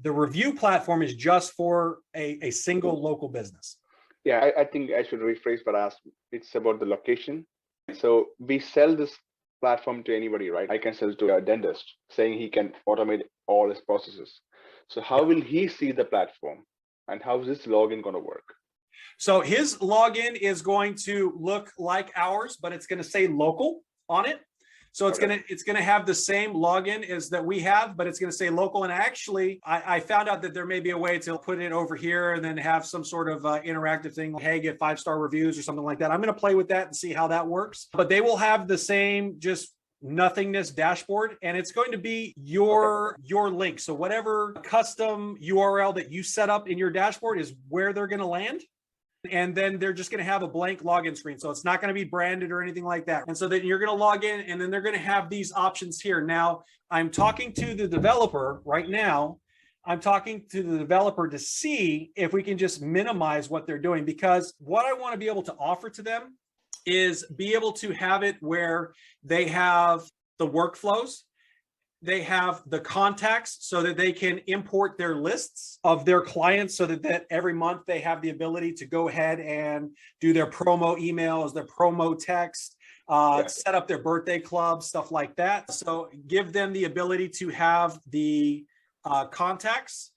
review platform is just for a single local business. Yeah, I think I should rephrase what I asked. It's about the location. So we sell this platform to anybody, right? I can sell to a dentist saying he can automate all his processes. So how will he see the platform, and how is this login going to work? So his login is going to look like ours, but it's going to say local on it. So it's going to have the same login as that we have, but it's going to say local. And actually, I found out that there may be a way to put it over here and then have some sort of interactive thing. Hey, get 5-star reviews or something like that. I'm going to play with that and see how that works. But they will have the same just nothingness dashboard, and it's going to be your link. So whatever custom URL that you set up in your dashboard is where they're going to land. and then they're just going to have a blank login screen. So it's not going to be branded or anything like that. And so then you're going to log in, and then they're going to have these options here. Now, I'm talking to the developer right now. I'm talking to the developer to see if we can just minimize what they're doing, because what I want to be able to offer to them is be able to have it where they have the workflows, they have the contacts so that they can import their lists of their clients, so that every month they have the ability to go ahead and do their promo emails, their promo text, set up their birthday club, stuff like that. So give them the ability to have the contacts,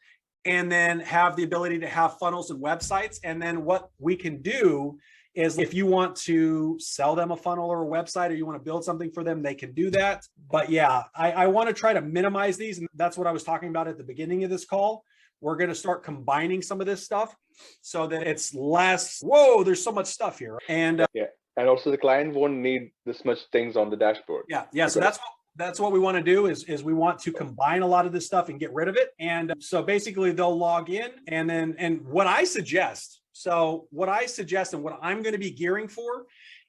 and then have the ability to have funnels and websites. And then what we can do is, if you want to sell them a funnel or a website, or you want to build something for them, they can do that. But yeah, I want to try to minimize these. And that's what I was talking about at the beginning of this call. We're going to start combining some of this stuff so that it's less, whoa, there's so much stuff here. And and also the client won't need this much things on the dashboard. Yeah. So that's what we want to do is we want to combine a lot of this stuff and get rid of it. And so basically they'll log in, and what I suggest, and what I'm going to be gearing for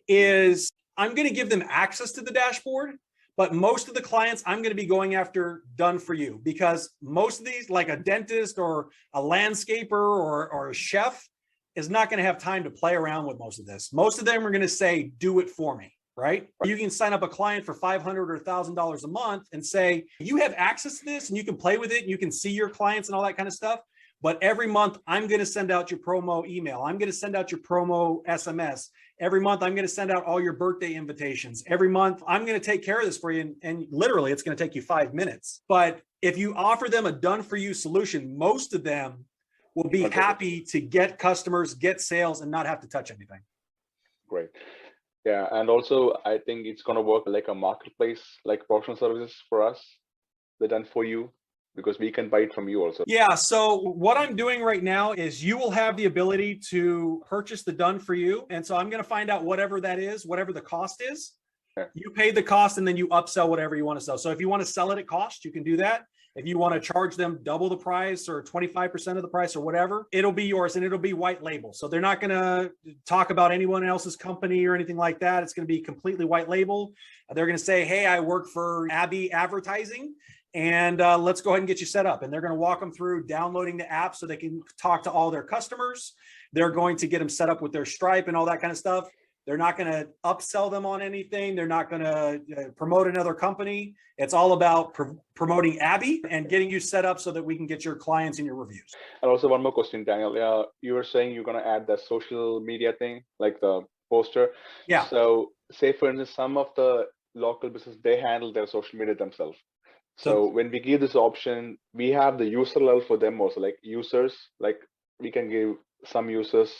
is I'm going to give them access to the dashboard, but most of the clients I'm going to be going after done for you, because most of these, like a dentist or a landscaper or a chef, is not going to have time to play around with most of this. Most of them are going to say, do it for me. Right? You can sign up a client for $500 or $1,000 a month and say, you have access to this and you can play with it and you can see your clients and all that kind of stuff. But every month I'm going to send out your promo email. I'm going to send out your promo SMS. Every month I'm going to send out all your birthday invitations. Every month I'm going to take care of this for you. And literally it's going to take you 5 minutes. But if you offer them a done for you solution, most of them will be happy to get customers, get sales, and not have to touch anything. Great. Yeah, and also I think it's going to work like a marketplace, like professional services for us, they're done for you, because we can buy it from you also. Yeah, so what I'm doing right now is you will have the ability to purchase the done for you. And so I'm going to find out whatever that is, whatever the cost is. Yeah. You pay the cost, and then you upsell whatever you want to sell. So if you want to sell it at cost, you can do that. If you want to charge them double the price or 25% of the price or whatever, it'll be yours, and it'll be white label. So they're not going to talk about anyone else's company or anything like that. It's going to be completely white label. They're going to say, hey, I work for Abby Advertising, and let's go ahead and get you set up. And they're going to walk them through downloading the app so they can talk to all their customers. They're going to get them set up with their Stripe and all that kind of stuff. They're not going to upsell them on anything. They're not going to promote another company. It's all about promoting Abby and getting you set up so that we can get your clients and your reviews. And also one more question, Daniel. You were saying you're going to add the social media thing, like the poster. Yeah. So say, for instance, some of the local business, they handle their social media themselves. So when we give this option, we have the user level for them also, like users, like we can give some users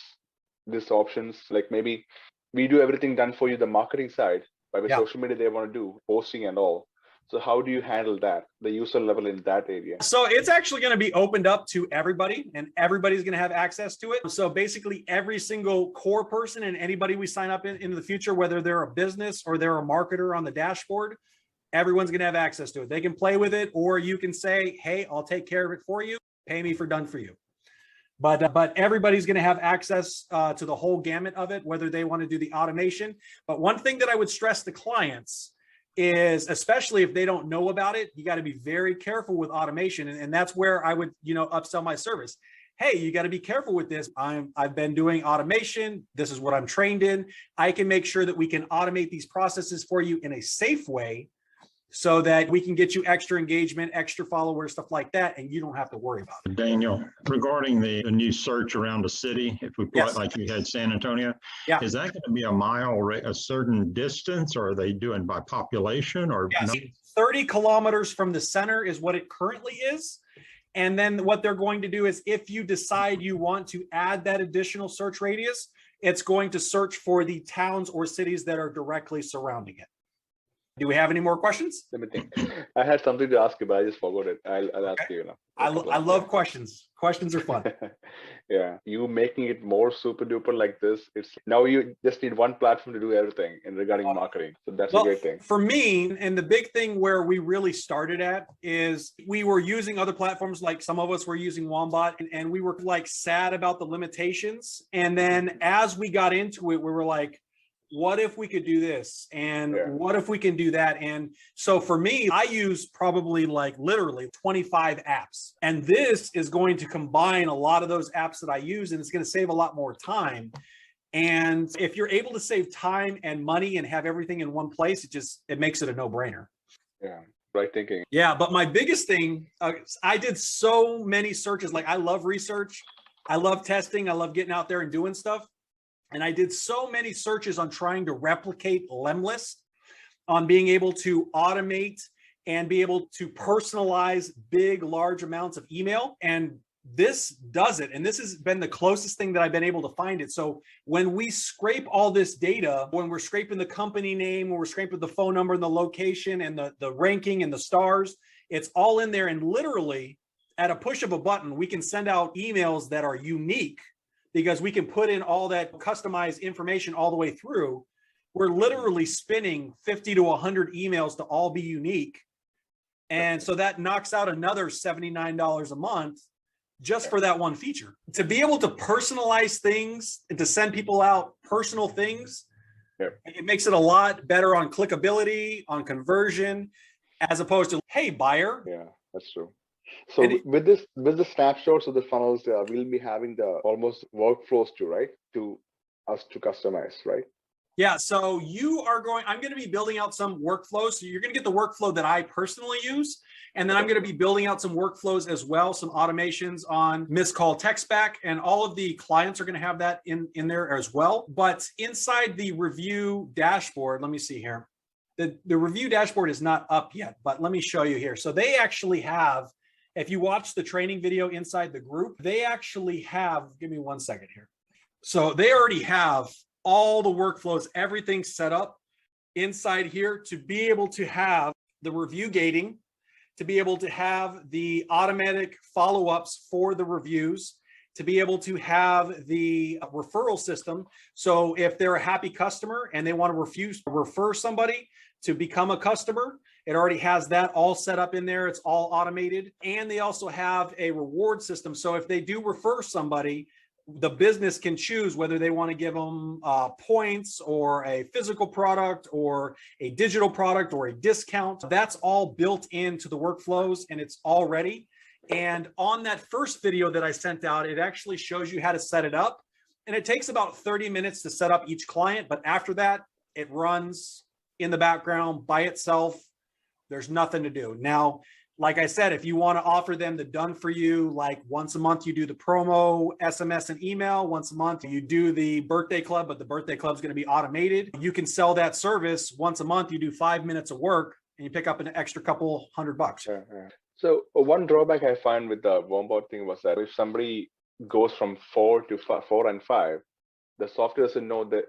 these options, like maybe we do everything done for you, the marketing side, by the social media they want to do, posting and all. So how do you handle that, the user level in that area? So it's actually going to be opened up to everybody, and everybody's going to have access to it. So basically every single core person and anybody we sign up in the future, whether they're a business or they're a marketer on the dashboard, everyone's going to have access to it. They can play with it, or you can say, hey, I'll take care of it for you. Pay me for done for you. But everybody's going to have access to the whole gamut of it, whether they want to do the automation. But one thing that I would stress to clients is, especially if they don't know about it, you got to be very careful with automation. And that's where I would, upsell my service. Hey, you got to be careful with this. I've been doing automation. This is what I'm trained in. I can make sure that we can automate these processes for you in a safe way, so that we can get you extra engagement, extra followers, stuff like that, and you don't have to worry about it. Daniel, regarding the new search around the city, if we put like you had San Antonio, is that going to be a mile, a certain distance, or are they doing by population? Or 30 kilometers from the center is what it currently is. And then what they're going to do is, if you decide you want to add that additional search radius, it's going to search for the towns or cities that are directly surrounding it. Do we have any more questions? Let me think. I had something to ask you, but I just forgot it. I'll ask you now. I love questions. Questions are fun. Yeah, you making it more super duper like this. It's now you just need one platform to do everything in regarding marketing. So that's a great thing. For me, and the big thing where we really started at is we were using other platforms, like some of us were using Wombat, and we were like sad about the limitations. And then as we got into it, we were like, what if we could do this? And what if we can do that? And so for me, I use probably like literally 25 apps. And this is going to combine a lot of those apps that I use, and it's going to save a lot more time. And if you're able to save time and money and have everything in one place, it makes it a no-brainer. Yeah. Right thinking. Yeah. But my biggest thing, I did so many searches. Like I love research. I love testing. I love getting out there and doing stuff. And I did so many searches on trying to replicate Lemlist, on being able to automate and be able to personalize big, large amounts of email. And this does it. And this has been the closest thing that I've been able to find it. So when we scrape all this data, when we're scraping the company name, when we're scraping the phone number and the location and the ranking and the stars, it's all in there. And literally at a push of a button, we can send out emails that are unique, because we can put in all that customized information all the way through. We're literally spinning 50 to 100 emails to all be unique. And so that knocks out another $79 a month just for that one feature. To be able to personalize things and to send people out personal things, it makes it a lot better on clickability, on conversion, as opposed to, hey, buyer. Yeah, that's true. So with the snapshots of the funnels, we'll be having the almost workflows too, right? To us to customize, right? Yeah. So I'm going to be building out some workflows. So you're going to get the workflow that I personally use. And then I'm going to be building out some workflows as well, some automations on missed call text back, and all of the clients are going to have that in there as well. But inside the review dashboard, let me see here. The review dashboard is not up yet, but let me show you here. So they actually have, if you watch the training video inside the group, they actually have, give me 1 second here. So they already have all the workflows, everything set up inside here to be able to have the review gating, to be able to have the automatic follow-ups for the reviews, to be able to have the referral system. So if they're a happy customer and they want to refer somebody to become a customer, it already has that all set up in there. It's all automated. And they also have a reward system. So if they do refer somebody, the business can choose whether they want to give them points or a physical product or a digital product or a discount. That's all built into the workflows, and it's all ready. And on that first video that I sent out, it actually shows you how to set it up. And it takes about 30 minutes to set up each client. But after that, it runs in the background by itself. There's nothing to do. Now, like I said, if you want to offer them the done for you, like once a month, you do the promo, SMS and email. Once a month, you do the birthday club, but the birthday club is going to be automated. You can sell that service once a month. You do 5 minutes of work and you pick up an extra couple $100. Yeah. So one drawback I find with the Wombat thing was that if somebody goes from 4 to 4 and 5, the software doesn't know that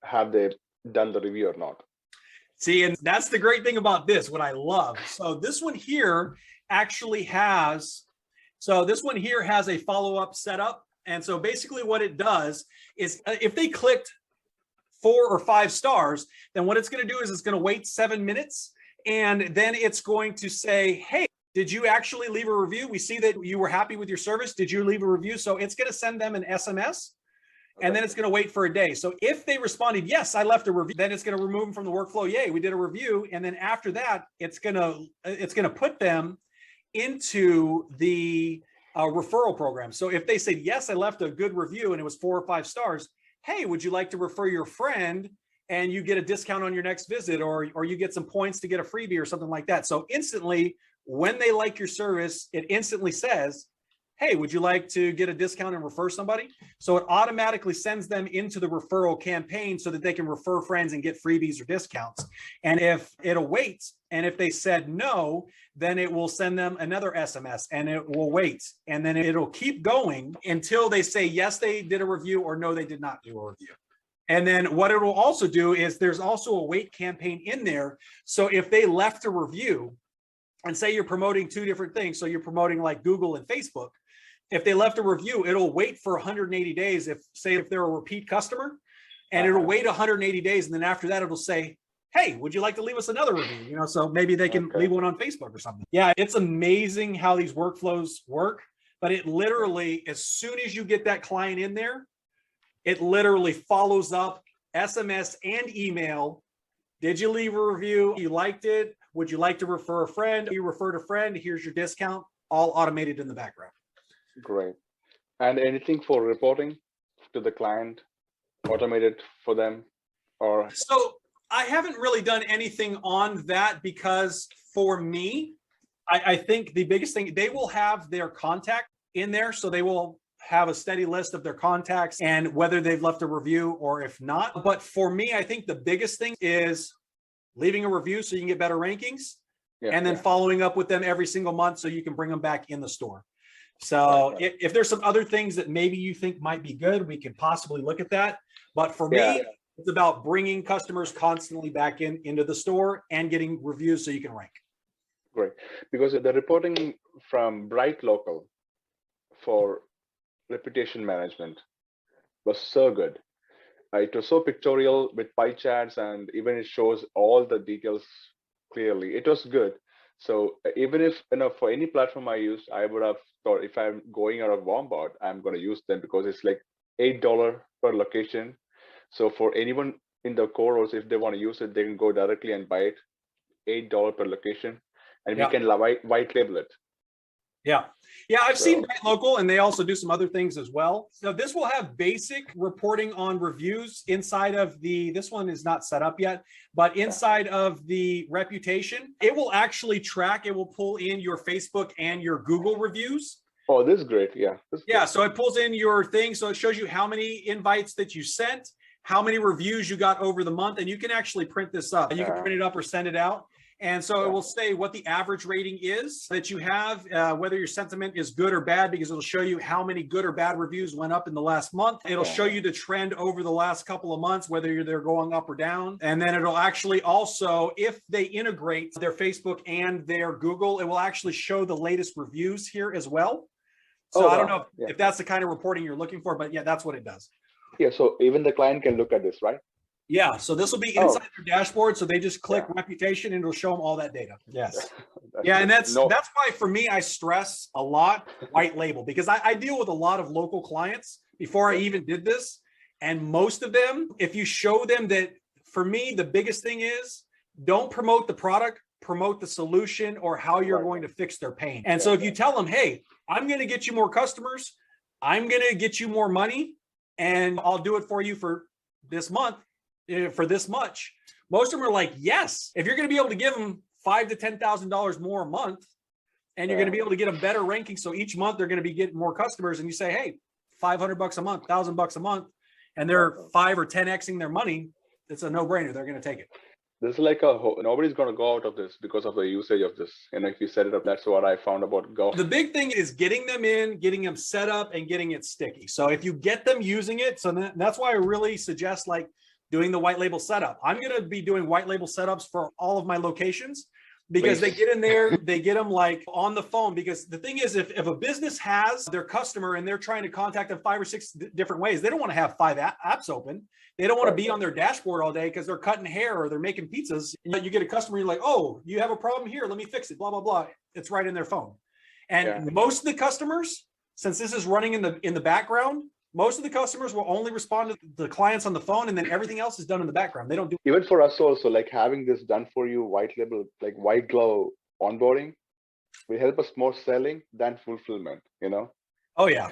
have they done the review or not. See, and that's the great thing about this, what I love. So this one here actually has, a follow-up setup. And so basically what it does is if they clicked 4 or 5 stars, then what it's going to do is it's going to wait 7 minutes. And then it's going to say, hey, did you actually leave a review? We see that you were happy with your service. Did you leave a review? So it's going to send them an SMS. And then it's going to wait for a day. So if they responded, yes, I left a review, then it's going to remove them from the workflow. Yay, we did a review. And then after that, it's going to put them into the referral program. So if they said, yes, I left a good review and it was 4 or 5 stars, hey, would you like to refer your friend and you get a discount on your next visit, or you get some points to get a freebie or something like that. So instantly, when they like your service, it instantly says, hey, would you like to get a discount and refer somebody? So it automatically sends them into the referral campaign so that they can refer friends and get freebies or discounts. And if it awaits, and if they said no, then it will send them another SMS and it will wait. And then it'll keep going until they say, yes, they did a review, or no, they did not do a review. And then what it will also do is there's also a wait campaign in there. So if they left a review and say you're promoting two different things, so you're promoting like Google and Facebook, if they left a review, it'll wait for 180 days. If they're a repeat customer, and it'll wait 180 days. And then after that, it'll say, hey, would you like to leave us another review? So maybe they can leave one on Facebook or something. Yeah, it's amazing how these workflows work, but it literally, as soon as you get that client in there, it literally follows up SMS and email. Did you leave a review? You liked it? Would you like to refer a friend? You referred a friend, here's your discount, all automated in the background. Great. And anything for reporting to the client, automated for them? Or so I haven't really done anything on that, because for me, I think the biggest thing, they will have their contact in there. So they will have a steady list of their contacts and whether they've left a review or if not. But for me, I think the biggest thing is leaving a review so you can get better rankings, and then following up with them every single month so you can bring them back in the store. So if there's some other things that maybe you think might be good, we could possibly look at that. But for me, it's about bringing customers constantly back into the store and getting reviews so you can rank. Great. Because the reporting from Bright Local for reputation management was so good. It was so pictorial with pie charts, and even it shows all the details clearly. It was good. So even if, for any platform I used, I would have thought if I'm going out of Walmart, I'm going to use them because it's like $8 per location. So for anyone in the core, also if they want to use it, they can go directly and buy it, $8 per location, and we can white label it. Yeah. I've seen Bright Local, and they also do some other things as well. So this will have basic reporting on reviews inside of this one is not set up yet, but inside of the reputation, it will actually track, it will pull in your Facebook and your Google reviews. Oh, this is great. Yeah. Yeah. So it pulls in your thing. So it shows you how many invites that you sent, how many reviews you got over the month, and you can actually print this up. You can print it up or send it out. And so it will say what the average rating is that you have, whether your sentiment is good or bad, because it'll show you how many good or bad reviews went up in the last month. It'll show you the trend over the last couple of months, whether they're going up or down. And then it'll actually also, if they integrate their Facebook and their Google, it will actually show the latest reviews here as well. So I don't know if that's the kind of reporting you're looking for, but yeah, that's what it does. Yeah, so even the client can look at this, right? Yeah, so this will be inside their dashboard. So they just click reputation and it'll show them all that data. Yes. And that's why for me, I stress a lot white label, because I deal with a lot of local clients before I even did this. And most of them, if you show them that, for me, the biggest thing is don't promote the product, promote the solution or how you're going to fix their pain. And so if you tell them, hey, I'm going to get you more customers, I'm going to get you more money, and I'll do it for you for this month, for this much. Most of them are like, yes. If you're going to be able to give them $5,000 to $10,000 more a month, and you're going to be able to get a better ranking, so each month they're going to be getting more customers, and you say, hey, $500 a month, $1,000 a month, and they're 5 or 10xing their money, it's a no-brainer. They're going to take it. This is like nobody's going to go out of this because of the usage of this. And if you set it up, that's what I found about Go. The big thing is getting them in, getting them set up, and getting it sticky. So if you get them using it, so that's why I really suggest like doing the white label setup. I'm going to be doing white label setups for all of my locations, because they get in there, they get them like on the phone. Because the thing is, if a business has their customer and they're trying to contact them 5 or 6 different ways, they don't want to have 5 apps open. They don't want to be on their dashboard all day because they're cutting hair or they're making pizzas. You get a customer, you're like, oh, you have a problem here, let me fix it, blah, blah, blah. It's right in their phone. And most of the customers, since this is running in the background, most of the customers will only respond to the clients on the phone, and then everything else is done in the background. They don't do. Even for us also, like having this done for you, white label, like white glove onboarding, will help us more selling than fulfillment, Oh yeah.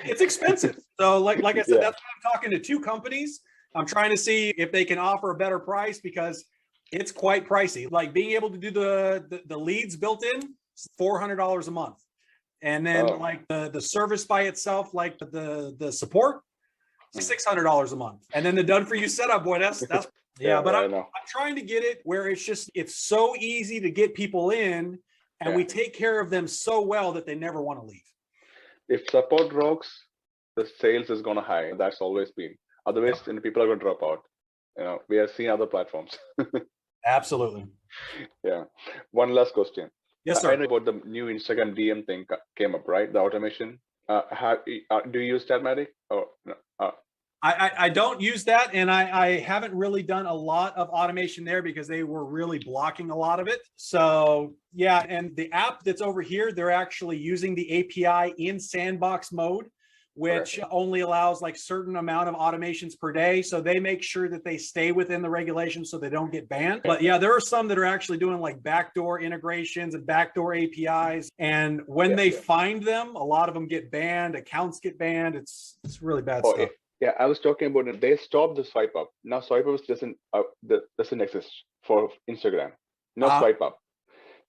It's expensive. So like I said, that's why I'm talking to 2 companies. I'm trying to see if they can offer a better price, because it's quite pricey. Like being able to do the leads built in, $400 a month. And then like the service by itself, like the support, $600 a month. And then the done for you setup, boy, that's but I'm trying to get it where it's so easy to get people in, and we take care of them so well that they never want to leave. If support rocks, the sales is going to high. That's always been. Otherwise, people are going to drop out. We are seeing other platforms. Absolutely. Yeah. One last question. Yes, sir. I know about the new Instagram DM thing came up, right? The automation. Do you use Statmatic or no? I don't use that, and I haven't really done a lot of automation there because they were really blocking a lot of it. So yeah, and the app that's over here, they're actually using the API in sandbox mode, which only allows like certain amount of automations per day. So they make sure that they stay within the regulations so they don't get banned. But yeah, there are some that are actually doing like backdoor integrations and backdoor APIs. And when they find them, a lot of them get banned, accounts get banned. It's really bad stuff. Yeah, I was talking about it. They stopped the swipe up. Now swipe up doesn't exist for Instagram. No swipe up.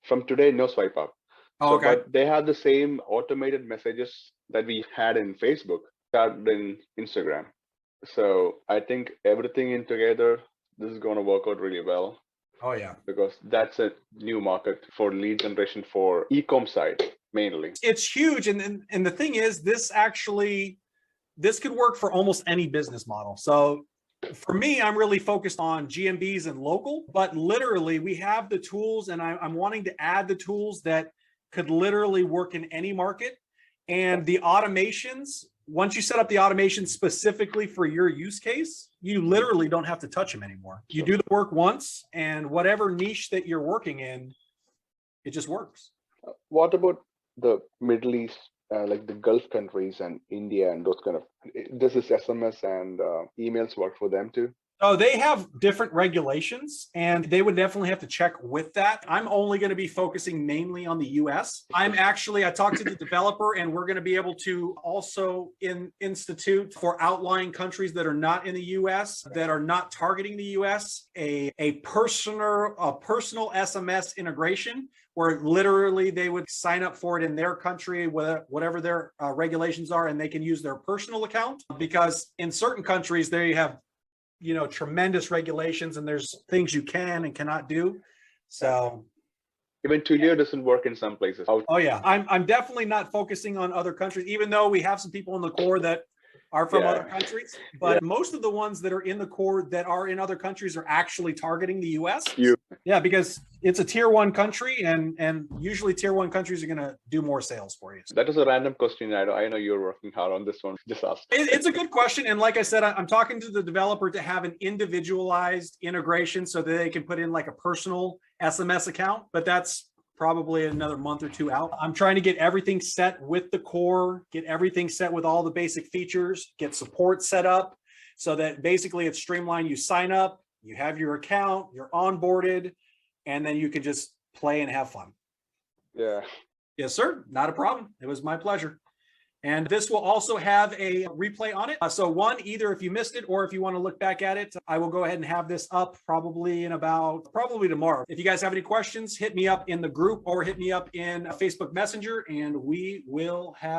From today, no swipe up. But they have the same automated messages that we had in Facebook started in Instagram. So I think everything in together, this is going to work out really well. Oh yeah, because that's a new market for lead generation for e-com side mainly. It's huge, and the thing is, this could work for almost any business model. So for me, I'm really focused on GMBs and local, but literally we have the tools, and I'm wanting to add the tools that could literally work in any market. And the automations, once you set up the automation specifically for your use case, you literally don't have to touch them anymore. You do the work once, and whatever niche that you're working in, it just works. What about the Middle East? Like the Gulf countries and India and those kind of, does this SMS and emails work for them too? Oh, they have different regulations, and they would definitely have to check with that. I'm only going to be focusing mainly on the US. I talked to the developer, and we're going to be able to also institute for outlying countries that are not in the US, that are not targeting the US, a personal SMS integration, where literally they would sign up for it in their country, whatever their regulations are, and they can use their personal account. Because in certain countries, they have tremendous regulations, and there's things you can and cannot do. So even Twilio doesn't work in some places. Oh yeah, I'm definitely not focusing on other countries, even though we have some people in the core that are from other countries. But most of the ones that are in the core that are in other countries are actually targeting the US. Yeah, because it's a tier 1 country, and usually tier 1 countries are going to do more sales for you. That is a random question. I know you're working hard on this one. Just ask. It's a good question. And like I said, I'm talking to the developer to have an individualized integration so that they can put in like a personal SMS account, but that's probably another month or two out. I'm trying to get everything set with the core, get everything set with all the basic features, get support set up so that basically it's streamlined. You sign up, you have your account, you're onboarded, and then you can just play and have fun. Yeah. Yes, sir. Not a problem. It was my pleasure. And this will also have a replay on it. So either if you missed it or if you want to look back at it, I will go ahead and have this up probably tomorrow. If you guys have any questions, hit me up in the group or hit me up in Facebook Messenger, and we will have